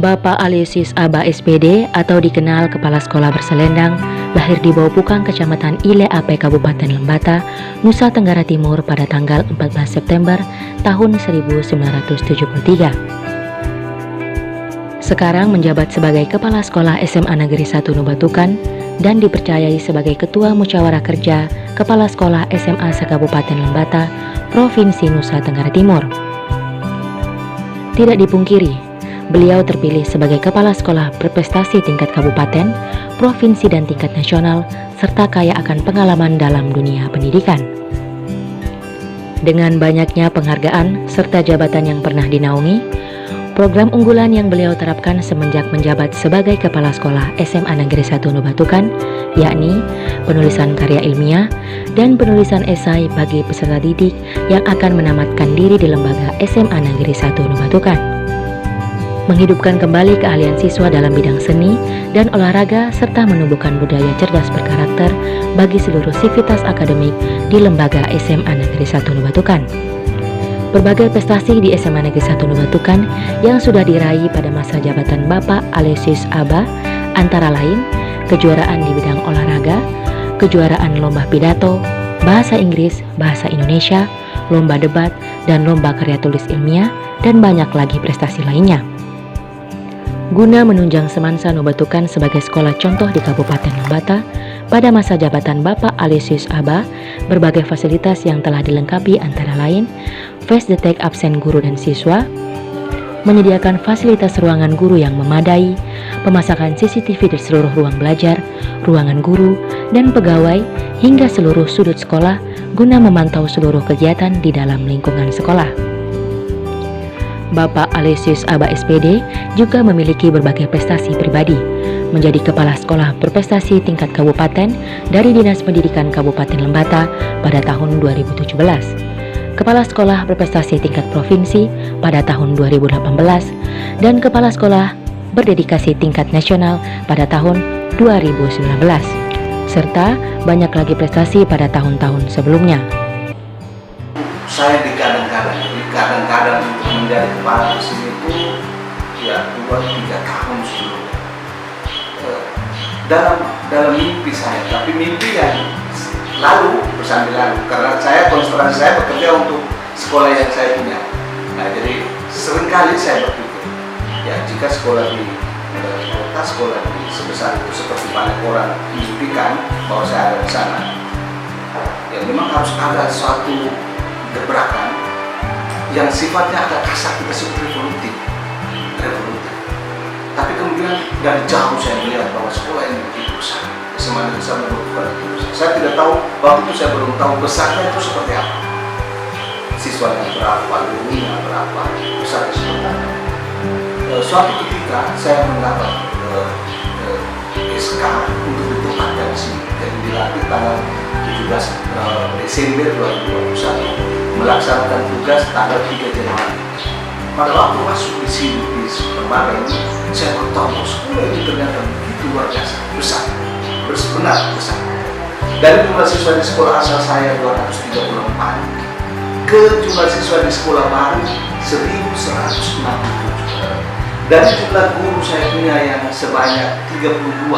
Bapak Aloysius Aba SPD atau dikenal Kepala Sekolah Berselendang, lahir di Baupukang, Kecamatan Ile Ape, Kabupaten Lembata, Nusa Tenggara Timur pada tanggal 14 September tahun 1973. Sekarang menjabat sebagai Kepala Sekolah SMA Negeri 1 Nubatukan dan dipercayai sebagai Ketua Musyawarah Kerja Kepala Sekolah SMA se-Kabupaten Lembata, Provinsi Nusa Tenggara Timur. Tidak dipungkiri, beliau terpilih sebagai Kepala Sekolah berprestasi tingkat kabupaten, provinsi dan tingkat nasional, serta kaya akan pengalaman dalam dunia pendidikan. Dengan banyaknya penghargaan serta jabatan yang pernah dinaungi, program unggulan yang beliau terapkan semenjak menjabat sebagai Kepala Sekolah SMA Negeri 1 Nubatukan, yakni penulisan karya ilmiah dan penulisan esai bagi peserta didik yang akan menamatkan diri di lembaga SMA Negeri 1 Nubatukan. Menghidupkan kembali keahlian siswa dalam bidang seni dan olahraga serta menumbuhkan budaya cerdas berkarakter bagi seluruh sivitas akademik di lembaga SMA Negeri 1 Nubatukan. Berbagai prestasi di SMA Negeri 1 Nubatukan yang sudah diraih pada masa jabatan Bapak Aloysius Aba antara lain kejuaraan di bidang olahraga, kejuaraan lomba pidato, bahasa Inggris, bahasa Indonesia, lomba debat, dan lomba karya tulis ilmiah, dan banyak lagi prestasi lainnya. Guna menunjang Semansa Nubatukan sebagai sekolah contoh di Kabupaten Lembata, pada masa jabatan Bapak Aloysius Aba, berbagai fasilitas yang telah dilengkapi antara lain face detect absen guru dan siswa, menyediakan fasilitas ruangan guru yang memadai, pemasangan CCTV di seluruh ruang belajar, ruangan guru, dan pegawai hingga seluruh sudut sekolah guna memantau seluruh kegiatan di dalam lingkungan sekolah. Bapak Aloysius Aba SPD juga memiliki berbagai prestasi pribadi, menjadi Kepala Sekolah Berprestasi tingkat kabupaten dari Dinas Pendidikan Kabupaten Lembata pada tahun 2017, Kepala Sekolah Berprestasi tingkat provinsi pada tahun 2018, dan Kepala Sekolah Berdedikasi tingkat nasional pada tahun 2019, serta banyak lagi prestasi pada tahun-tahun sebelumnya. Saya kadang-kadang untuk menjadi kepala di sini itu ya 2-3 tahun sebelum dalam mimpi saya, tapi mimpi yang lalu bersama lalu karena saya konsentrasi saya bekerja untuk sekolah yang saya punya. Nah, jadi seringkali saya berpikir ya jika sekolah di kota, sekolah di sebesar itu seperti banyak orang mimpikan bahwa saya ada di sana, ya memang harus ada suatu gebrakan yang sifatnya agak kasar, kita sebut revolutif. Tapi kemudian dari jauh saya melihat bahwa sekolah ini begitu besar, semakin besar membutuhkan itu besar. Saya tidak tahu, waktu itu saya belum tahu besarnya itu seperti apa, siswanya berapa, gurunya berapa, besarnya seperti apa. Suatu ketika saya mendapat SK untuk ditempatkan di sini, dan dilatih tanggal 17 Desember 2021, melaksanakan tugas tanggal 3 Januari. Pada waktu masuk di sini di lembaga ini, saya baru tahu bahwa sekolah ini ternyata begitu luar biasa, besar, benar besar. Dari jumlah siswa di sekolah asal saya 234 ke jumlah siswa di sekolah baru 1167. Dari jumlah guru saya punya yang sebanyak 32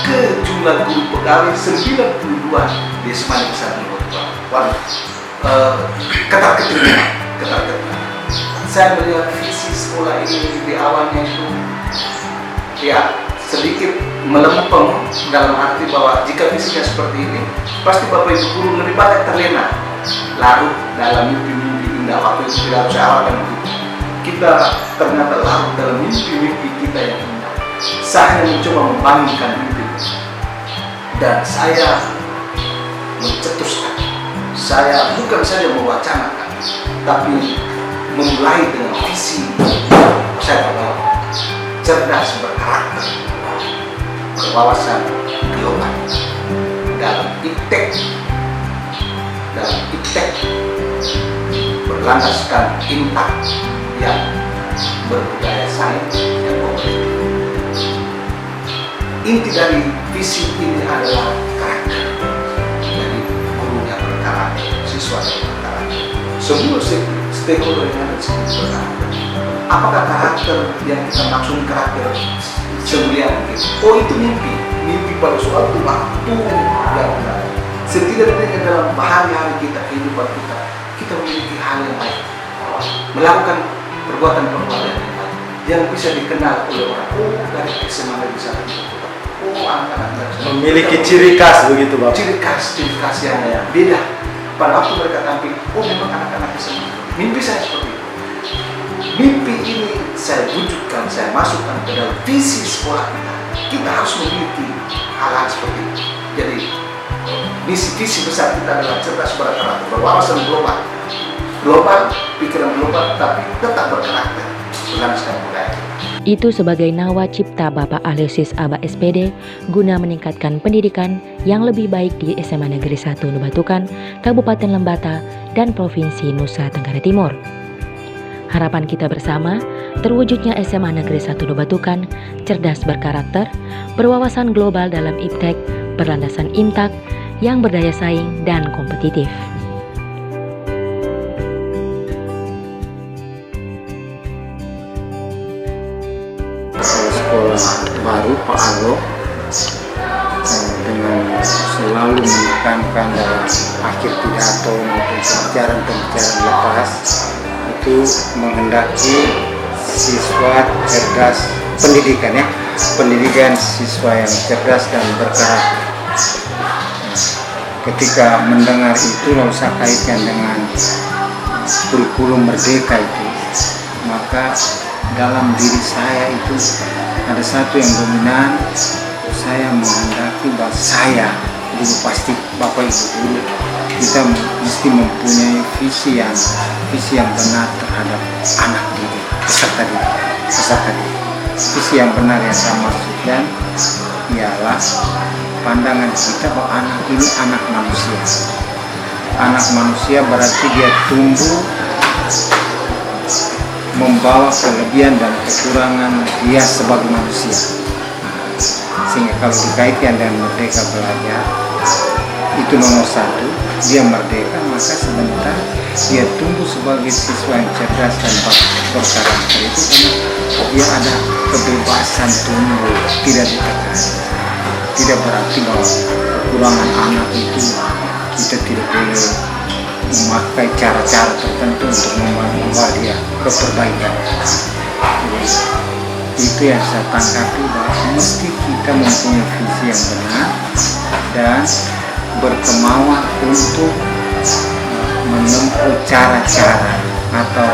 ke jumlah guru pegawai 92 di SMA Negeri 1 Nubatukan. Waduh, ketar-ketir. Saya melihat visi sekolah ini di awalnya itu ya sedikit melempem, dalam arti bahwa jika visinya seperti ini pasti Bapak Ibu guru lebih banyak terlena larut dalam mimpi-mimpi indah. Waktu itu tidak saya awalkan begitu, kita ternyata larut dalam mimpi-mimpi kita yang indah. Saya hanya mencoba membangunkan mimpi dan saya mencetuskan, saya bukan saja mewacanakan tapi memulai dengan visi saya bahwa cerdas berkarakter, berwawasan global dalam iptek berlandaskan intak yang berbudaya sains dan kompetitif. Inti dari visi ini adalah karakter, jadi gurunya berkarakter, siswa berkarakter, semua stakeholder yang ada di sini berkarakter. apakah karakter yang kita maksud karakter semulia mungkin? Oh, itu mimpi. Mimpi pada suatu waktu yang benar. Setidaknya dalam hari-hari kita, kehidupan kita, kita memiliki hal yang baik, melakukan perbuatan-perbuatan yang baik, yang bisa dikenal oleh orang. Oh, dari SMA dari sana. Oh, anak-anak dari sana. Memiliki ciri khas begitu, Bapak. Ciri khas yang beda. Pada waktu mereka tampil, oh memang anak-anak SMA. Mimpi saya seperti itu. Mimpi ini saya wujudkan, saya masukkan ke dalam visi sekolah kita. Kita harus memiliki hal-hal seperti itu. Jadi visi besar kita adalah cerdas berkarakter, berwawasan global, pikiran global, tapi tetap berkarakter berdasarkan budaya. Itu sebagai nawacipta Bapak Aloysius Aba SPD guna meningkatkan pendidikan yang lebih baik di SMA Negeri 1 Nubatukan, Kabupaten Lembata, dan Provinsi Nusa Tenggara Timur. Harapan kita bersama, terwujudnya SMA Negeri 1 Nubatukan, cerdas berkarakter, berwawasan global dalam iptek, berlandasan imtak, yang berdaya saing dan kompetitif. Sekolah baru Pak Alo dengan selalu menekankan dalam akhir pidato maupun pembicaraan lepas itu menghendaki siswa cerdas pendidikan siswa yang cerdas dan berkarakter. Ketika mendengar itu lalu saya kaitkan dengan kurikulum merdeka itu, maka dalam diri saya itu ada satu yang dominan. Saya menghendaki bahwa saya dulu pasti Bapak Ibu guru kita mesti mempunyai visi yang benar terhadap anak didik, peserta didik. Visi yang benar yang saya maksudkan ialah pandangan kita bahwa anak ini anak manusia. Anak manusia berarti dia tumbuh membawa kelebihan dan kekurangan dia sebagai manusia. Sehingga kalau dikaitkan dengan merdeka belajar, itu nomor satu, dia merdeka, maka sebentar dia tumbuh sebagai siswa yang cerdas dan berkarakter itu karena dia ada kebebasan tumbuh, tidak ditekan. Tidak berarti bahwa kekurangan anak itu kita tidak boleh memakai cara-cara tertentu untuk membawa dia ke perbaikan. Itu yang saya tangkapi bahwa mesti kita mempunyai visi yang benar dan berkemauan untuk menempuh cara-cara atau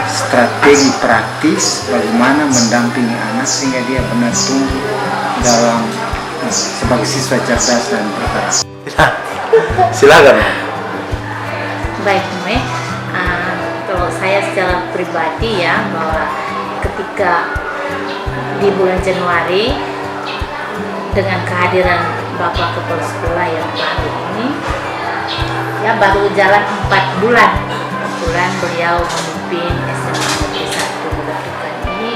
strategi praktis bagaimana mendampingi anak sehingga dia benar tumbuh dalam sebagai siswa cerdas dan berkarakter. Silakan. Baik, kalau saya secara pribadi ya, bahwa ketika di bulan Januari dengan kehadiran Bapak Kepala Sekolah yang baru ini, ya baru jalan 4 bulan, beliau memimpin SMA Negeri 1 Nubatukan ini,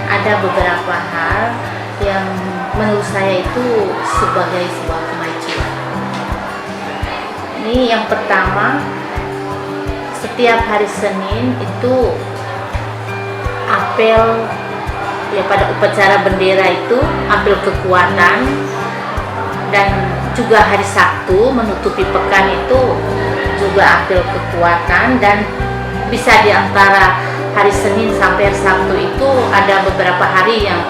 ada beberapa hal yang menurut saya itu sebagai sebuah kemajuan. Ini yang pertama, setiap hari Senin itu apel ya, pada upacara bendera itu apel kekuatan, dan juga hari Sabtu menutupi pekan itu juga apel kekuatan, dan bisa di antara hari Senin sampai hari Sabtu itu ada beberapa hari yang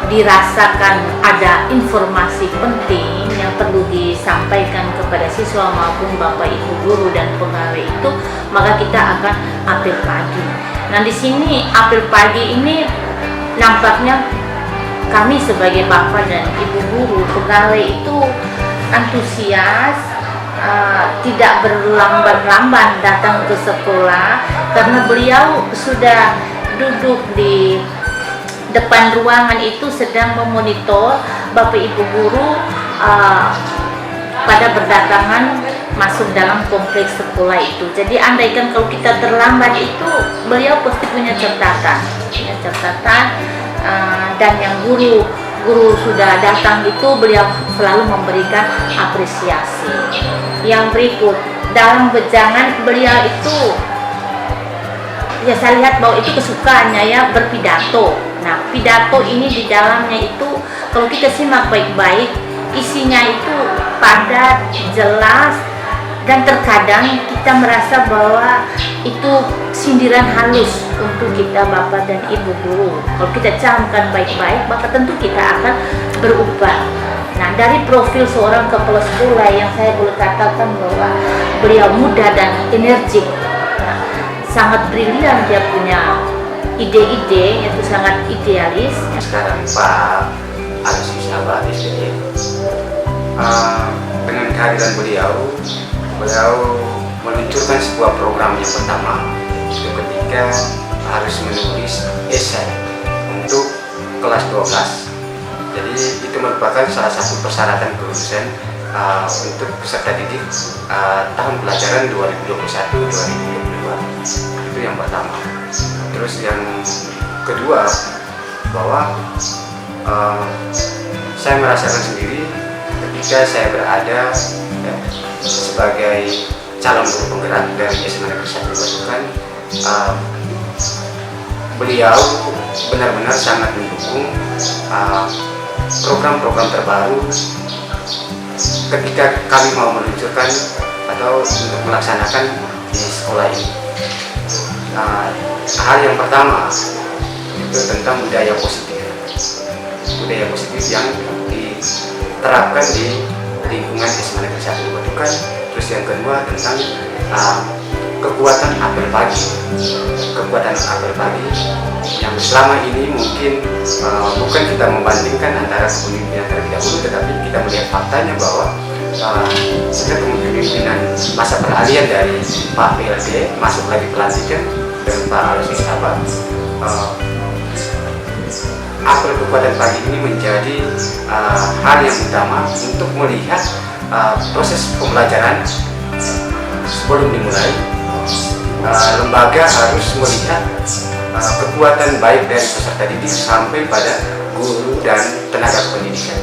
dirasakan ada informasi penting yang perlu disampaikan kepada siswa maupun Bapak Ibu guru dan pegawai itu, maka kita akan apel pagi. Nah, di sini apel pagi ini nampaknya kami sebagai Bapak dan Ibu guru pegawai itu antusias, tidak berlamban-lamban datang ke sekolah karena beliau sudah duduk di depan ruangan itu sedang memonitor Bapak Ibu guru pada berdatangan masuk dalam kompleks sekolah itu. Jadi andaikan kalau kita terlambat itu, beliau pasti punya catatan, dan yang guru sudah datang itu beliau selalu memberikan apresiasi. Yang berikut, dalam wejangan beliau itu ya saya lihat bahwa itu kesukaannya ya berpidato. Nah, pidato ini di dalamnya itu kalau kita simak baik-baik, isinya itu padat, jelas, dan terkadang kita merasa bahwa itu sindiran halus untuk kita Bapak dan Ibu guru. Kalau kita camkan baik-baik, maka tentu kita akan berubah. Nah, dari profil seorang kepala sekolah yang saya boleh katakan bahwa beliau muda dan energik, nah, sangat brilian, dia punya ide-ide itu sangat idealis. Sekarang Pak Alusi Sahabat SPY, dengan kehadiran beliau meluncurkan sebuah program yang pertama itu ketika harus menulis esai untuk kelas 12. Jadi itu merupakan salah satu persyaratan kelulusan untuk peserta didik tahun pelajaran 2021-2022. Itu yang pertama. Terus yang kedua, bahwa saya merasakan sendiri ketika saya berada ya, sebagai calon guru penggerak dari SMA Negeri 1 Batukan, beliau benar-benar sangat mendukung program-program terbaru ketika kami mau meluncurkan atau untuk melaksanakan di sekolah ini. Hal yang pertama itu tentang budaya positif yang diterapkan di lingkungan SMA Negeri 1 Batukan. Terus yang kedua tentang kekuatan apel pagi yang selama ini mungkin bukan kita membandingkan antara kepemimpinan terlebih dahulu, tetapi kita melihat faktanya bahwa sejak kepemimpinan masa peralihan dari Pak PLD masuk lagi pelantikan dengan Pak Alusi Sahabat, apel kekuatan pagi ini menjadi hal yang utama untuk melihat proses pembelajaran sebelum dimulai. Lembaga harus melihat kekuatan baik dari peserta didik sampai pada guru dan tenaga pendidikan.